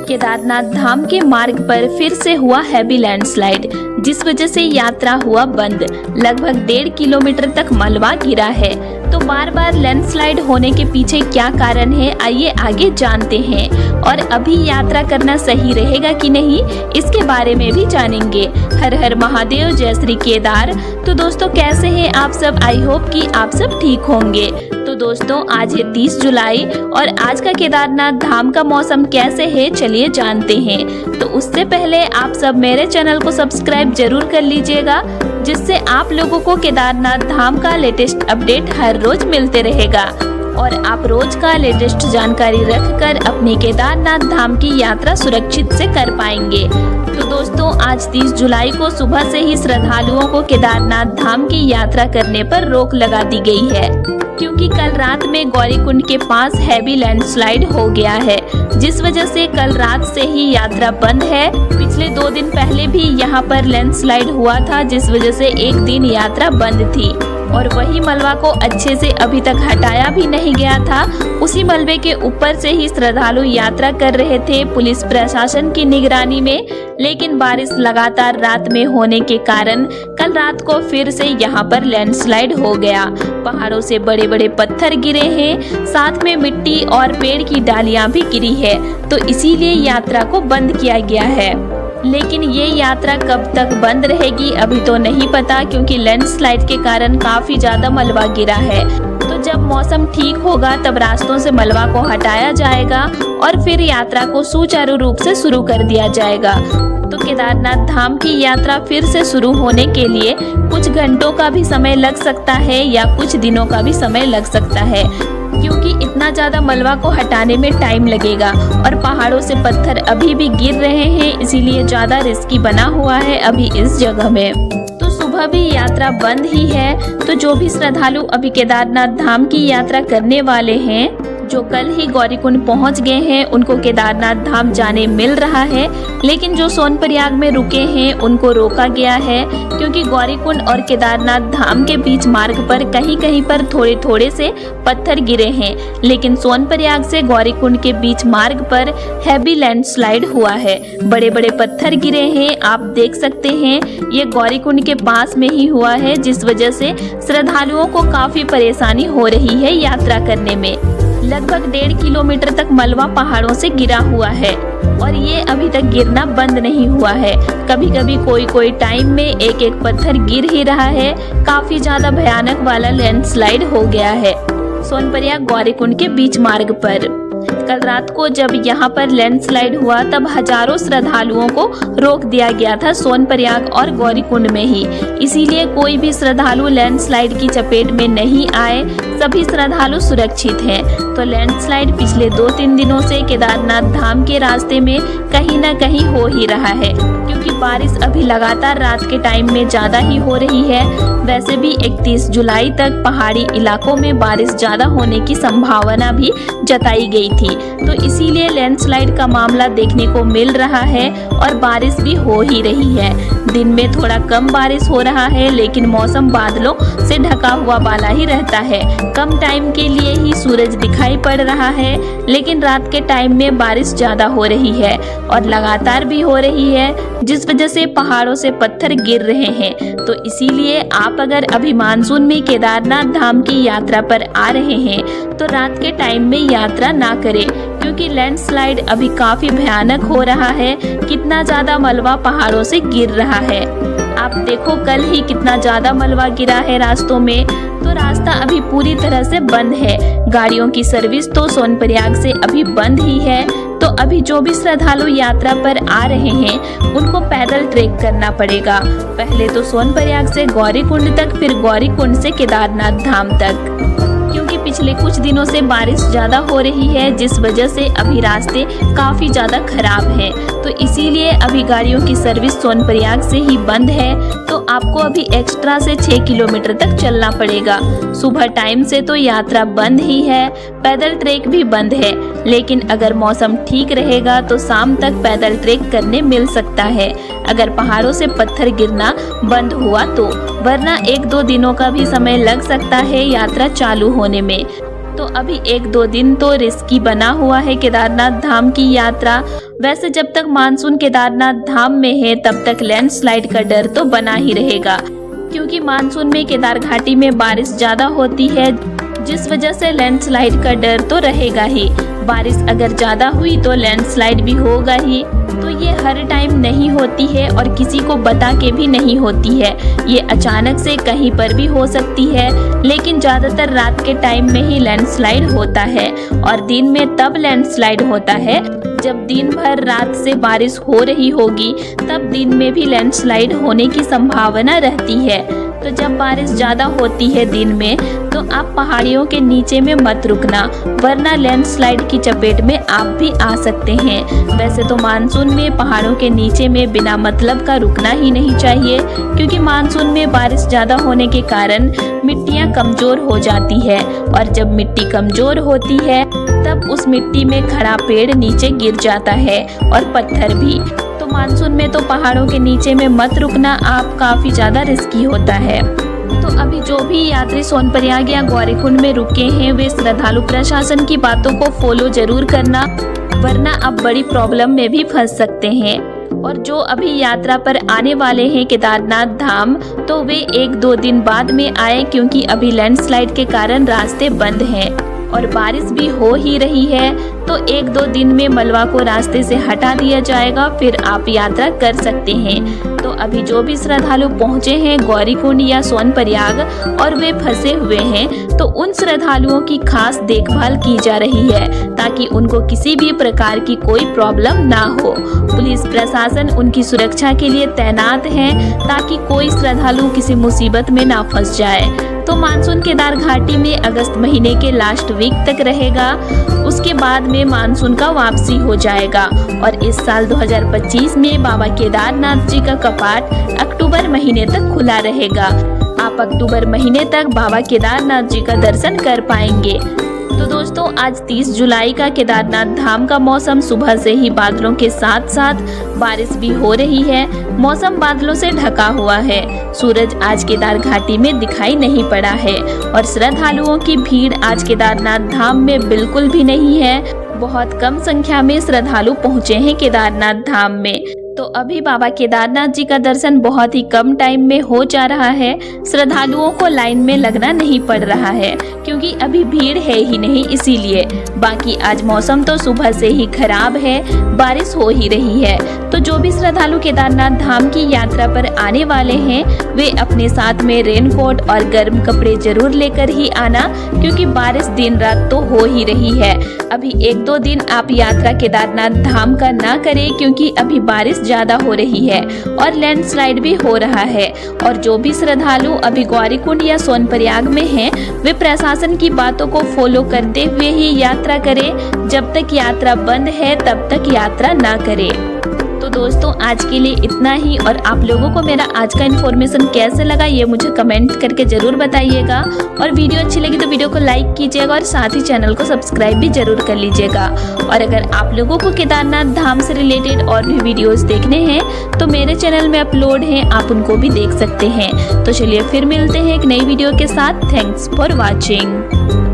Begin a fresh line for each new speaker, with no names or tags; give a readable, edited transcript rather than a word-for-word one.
केदारनाथ धाम के मार्ग पर फिर से हुआ हैवी लैंडस्लाइड, जिस वजह से यात्रा हुआ बंद। लगभग 1.5 किलोमीटर तक मलबा गिरा है। तो बार बार लैंडस्लाइड होने के पीछे क्या कारण है, आइए आगे जानते हैं। और अभी यात्रा करना सही रहेगा कि नहीं, इसके बारे में भी जानेंगे। हर हर महादेव, जय श्री केदार। तो दोस्तों कैसे हैं आप सब, आई होप कि आप सब ठीक होंगे। तो दोस्तों आज है 30 जुलाई और आज का केदारनाथ धाम का मौसम कैसे है चलिए जानते हैं। तो उससे पहले आप सब मेरे चैनल को सब्सक्राइब जरूर कर लीजिएगा, जिससे आप लोगों को केदारनाथ धाम का लेटेस्ट अपडेट हर रोज मिलते रहेगा और आप रोज का लेटेस्ट जानकारी रखकर अपनी केदारनाथ धाम की यात्रा सुरक्षित से कर पाएंगे। तो दोस्तों आज 30 जुलाई को सुबह से ही श्रद्धालुओं को केदारनाथ धाम की यात्रा करने पर रोक लगा दी गई है, क्योंकि कल रात में गौरीकुंड के पास हैवी लैंडस्लाइड हो गया है, जिस वजह से कल रात से ही यात्रा बंद है। पिछले 2 दिन पहले भी यहाँ पर लैंडस्लाइड हुआ था, जिस वजह से एक दिन यात्रा बंद थी और वही मलबा को अच्छे से अभी तक हटाया भी नहीं गया था। उसी मलबे के ऊपर से ही श्रद्धालु यात्रा कर रहे थे पुलिस प्रशासन की निगरानी में, लेकिन बारिश लगातार रात में होने के कारण कल रात को फिर से यहाँ पर लैंडस्लाइड हो गया। पहाड़ों से बड़े बड़े पत्थर गिरे हैं, साथ में मिट्टी और पेड़ की डालियां भी गिरी है, तो इसीलिए यात्रा को बंद किया गया है। लेकिन ये यात्रा कब तक बंद रहेगी अभी तो नहीं पता, क्योंकि लैंडस्लाइड के कारण काफी ज्यादा मलबा गिरा है। तो जब मौसम ठीक होगा तब रास्तों से मलबा को हटाया जाएगा और फिर यात्रा को सुचारू रूप से शुरू कर दिया जाएगा। तो केदारनाथ धाम की यात्रा फिर से शुरू होने के लिए कुछ घंटों का भी समय लग सकता है या कुछ दिनों का भी समय लग सकता है, क्योंकि इतना ज्यादा मलबा को हटाने में टाइम लगेगा और पहाड़ों से पत्थर अभी भी गिर रहे हैं, इसीलिए ज्यादा रिस्की बना हुआ है अभी इस जगह में। तो सुबह भी यात्रा बंद ही है। तो जो भी श्रद्धालु अभी केदारनाथ धाम की यात्रा करने वाले हैं, जो कल ही गौरीकुंड पहुंच गए हैं, उनको केदारनाथ धाम जाने मिल रहा है। लेकिन जो सोनप्रयाग में रुके हैं उनको रोका गया है, क्योंकि गौरीकुंड और केदारनाथ धाम के बीच मार्ग पर कहीं कहीं पर थोड़े थोड़े से पत्थर गिरे हैं। लेकिन सोनप्रयाग से गौरीकुंड के बीच मार्ग पर हैवी लैंडस्लाइड हुआ है, बड़े बड़े पत्थर गिरे हैं, आप देख सकते हैं। ये गौरीकुंड के पास में ही हुआ है, जिस वजह से श्रद्धालुओं को काफी परेशानी हो रही है यात्रा करने में। लगभग 1.5 किलोमीटर तक मलबा पहाड़ों से गिरा हुआ है और ये अभी तक गिरना बंद नहीं हुआ है। कभी कभी कोई टाइम में एक एक पत्थर गिर ही रहा है। काफी ज्यादा भयानक वाला लैंडस्लाइड हो गया है सोनप्रयाग गौरीकुंड के बीच मार्ग पर। कल रात को जब यहाँ पर लैंडस्लाइड हुआ तब हजारों श्रद्धालुओं को रोक दिया गया था सोनप्रयाग और गौरीकुंड में ही, इसीलिए कोई भी श्रद्धालु लैंडस्लाइड की चपेट में नहीं आए, सभी श्रद्धालु सुरक्षित हैं। तो लैंडस्लाइड पिछले 2-3 दिनों से केदारनाथ धाम के रास्ते में कहीं न कहीं हो ही रहा है, क्योंकि बारिश अभी लगातार रात के टाइम में ज्यादा ही हो रही है। वैसे भी 31 जुलाई तक पहाड़ी इलाकों में बारिश ज्यादा होने की संभावना भी जताई गई थी, तो इसीलिए लैंडस्लाइड का मामला देखने को मिल रहा है और बारिश भी हो ही रही है। दिन में थोड़ा कम बारिश हो रहा है, लेकिन मौसम बादलों से ढका हुआ वाला ही रहता है। कम टाइम के लिए ही सूरज दिखाई पड़ रहा है, लेकिन रात के टाइम में बारिश ज्यादा हो रही है और लगातार भी हो रही है, जिस वजह से पहाड़ों से पत्थर गिर रहे हैं। तो इसीलिए आप अगर अभी मानसून में केदारनाथ धाम की यात्रा पर आ रहे हैं तो रात के टाइम में यात्रा ना करें, क्योंकि लैंडस्लाइड अभी काफी भयानक हो रहा है। कितना ज्यादा मलबा पहाड़ों से गिर रहा है, आप देखो कल ही कितना ज्यादा मलबा गिरा है रास्तों में। तो रास्ता अभी पूरी तरह से बंद है। गाड़ियों की सर्विस तो सोनप्रयाग से अभी बंद ही है। तो अभी जो भी श्रद्धालु यात्रा पर आ रहे हैं उनको पैदल ट्रेक करना पड़ेगा, पहले तो सोनप्रयाग से गौरीकुंड तक, फिर गौरीकुंड से केदारनाथ धाम तक, क्योंकि पिछले कुछ दिनों से बारिश ज्यादा हो रही है, जिस वजह से अभी रास्ते काफी ज्यादा खराब हैं। तो इसीलिए अभी गाड़ियों की सर्विस सोनप्रयाग से ही बंद है। तो आपको अभी एक्स्ट्रा से 6 किलोमीटर तक चलना पड़ेगा। सुबह टाइम से तो यात्रा बंद ही है, पैदल ट्रेक भी बंद है, लेकिन अगर मौसम ठीक रहेगा तो शाम तक पैदल ट्रेक करने मिल सकता है, अगर पहाड़ों से पत्थर गिरना बंद हुआ तो, वरना 1-2 दिनों का भी समय लग सकता है यात्रा चालू होने में। तो अभी 1-2 दिन तो रिस्की बना हुआ है केदारनाथ धाम की यात्रा। वैसे जब तक मानसून केदारनाथ धाम में है तब तक लैंडस्लाइड का डर तो बना ही रहेगा, क्योंकि मानसून में केदार घाटी में बारिश ज्यादा होती है, जिस वजह से लैंडस्लाइड का डर तो रहेगा ही। बारिश अगर ज्यादा हुई तो लैंडस्लाइड भी होगा ही। तो ये हर टाइम नहीं होती है और किसी को बता के भी नहीं होती है, ये अचानक से कहीं पर भी हो सकती है। लेकिन ज्यादातर रात के टाइम में ही लैंडस्लाइड होता है, और दिन में तब लैंडस्लाइड होता है जब दिन भर रात से बारिश हो रही होगी, तब दिन में भी लैंडस्लाइड होने की संभावना रहती है। तो जब बारिश ज्यादा होती है दिन में, तो आप पहाड़ियों के नीचे में मत रुकना, वरना लैंडस्लाइड की चपेट में आप भी आ सकते हैं। वैसे तो मानसून में पहाड़ों के नीचे में बिना मतलब का रुकना ही नहीं चाहिए, क्योंकि मानसून में बारिश ज्यादा होने के कारण मिट्टियां कमजोर हो जाती है, और जब मिट्टी कमजोर होती है तब उस मिट्टी में खड़ा पेड़ नीचे गिर जाता है, और पत्थर भी। तो मानसून में तो पहाड़ों के नीचे में मत रुकना, आप काफी ज्यादा रिस्की होता है। तो अभी जो भी यात्री सोनप्रयाग या गौरीकुंड में रुके हैं, वे श्रद्धालु प्रशासन की बातों को फॉलो जरूर करना, वरना आप बड़ी प्रॉब्लम में भी फंस सकते हैं। और जो अभी यात्रा पर आने वाले हैं केदारनाथ धाम, तो वे 1-2 दिन बाद में आए, क्योंकि अभी लैंडस्लाइड के कारण रास्ते बंद हैं और बारिश भी हो ही रही है। तो 1-2 दिन में मलबा को रास्ते से हटा दिया जाएगा, फिर आप यात्रा कर सकते हैं। तो अभी जो भी श्रद्धालु पहुंचे हैं गौरीकुंड या सोनप्रयाग और वे फंसे हुए हैं, तो उन श्रद्धालुओं की खास देखभाल की जा रही है, ताकि उनको किसी भी प्रकार की कोई प्रॉब्लम ना हो। पुलिस प्रशासन उनकी सुरक्षा के लिए तैनात है, ताकि कोई श्रद्धालु किसी मुसीबत में ना फंस जाए। तो मानसून केदार घाटी में अगस्त महीने के लास्ट वीक तक रहेगा, उसके बाद में मानसून का वापसी हो जाएगा। और इस साल 2025 में बाबा केदारनाथ जी का कपाट अक्टूबर महीने तक खुला रहेगा। आप अक्टूबर महीने तक बाबा केदारनाथ जी का दर्शन कर पाएंगे। तो दोस्तों, आज 30 जुलाई का केदारनाथ धाम का मौसम सुबह से ही बादलों के साथ साथ बारिश भी हो रही है। मौसम बादलों से ढका हुआ है। सूरज आज केदार घाटी में दिखाई नहीं पड़ा है, और श्रद्धालुओं की भीड़ आज केदारनाथ धाम में बिल्कुल भी नहीं है। बहुत कम संख्या में श्रद्धालु पहुँचे हैं केदारनाथ धाम में। तो अभी बाबा केदारनाथ जी का दर्शन बहुत ही कम टाइम में हो जा रहा है। श्रद्धालुओं को लाइन में लगना नहीं पड़ रहा है, क्योंकि अभी भीड़ है ही नहीं, इसीलिए। बाकी आज मौसम तो सुबह से ही खराब है, बारिश हो ही रही है। तो जो भी श्रद्धालु केदारनाथ धाम की यात्रा पर आने वाले हैं, वे अपने साथ में रेनकोट और गर्म कपड़े जरूर लेकर ही आना, क्योंकि बारिश दिन रात तो हो ही रही है। अभी 1-2 दिन आप यात्रा केदारनाथ धाम का ना करें, क्योंकि अभी बारिश ज्यादा हो रही है और लैंडस्लाइड भी हो रहा है। और जो भी श्रद्धालु अभी गौरीकुंड या सोनप्रयाग में हैं, वे प्रशासन की बातों को फॉलो करते हुए ही यात्रा करें। जब तक यात्रा बंद है तब तक यात्रा ना करें। तो दोस्तों, आज के लिए इतना ही, और आप लोगों को मेरा आज का इन्फॉर्मेशन कैसे लगा ये मुझे कमेंट करके जरूर बताइएगा। और वीडियो अच्छी लगी तो वीडियो को लाइक कीजिएगा, और साथ ही चैनल को सब्सक्राइब भी जरूर कर लीजिएगा। और अगर आप लोगों को केदारनाथ धाम से रिलेटेड और भी वीडियोस देखने हैं, तो मेरे चैनल में अपलोड हैं, आप उनको भी देख सकते हैं। तो चलिए फिर मिलते हैं एक नई वीडियो के साथ। Thanks for watching.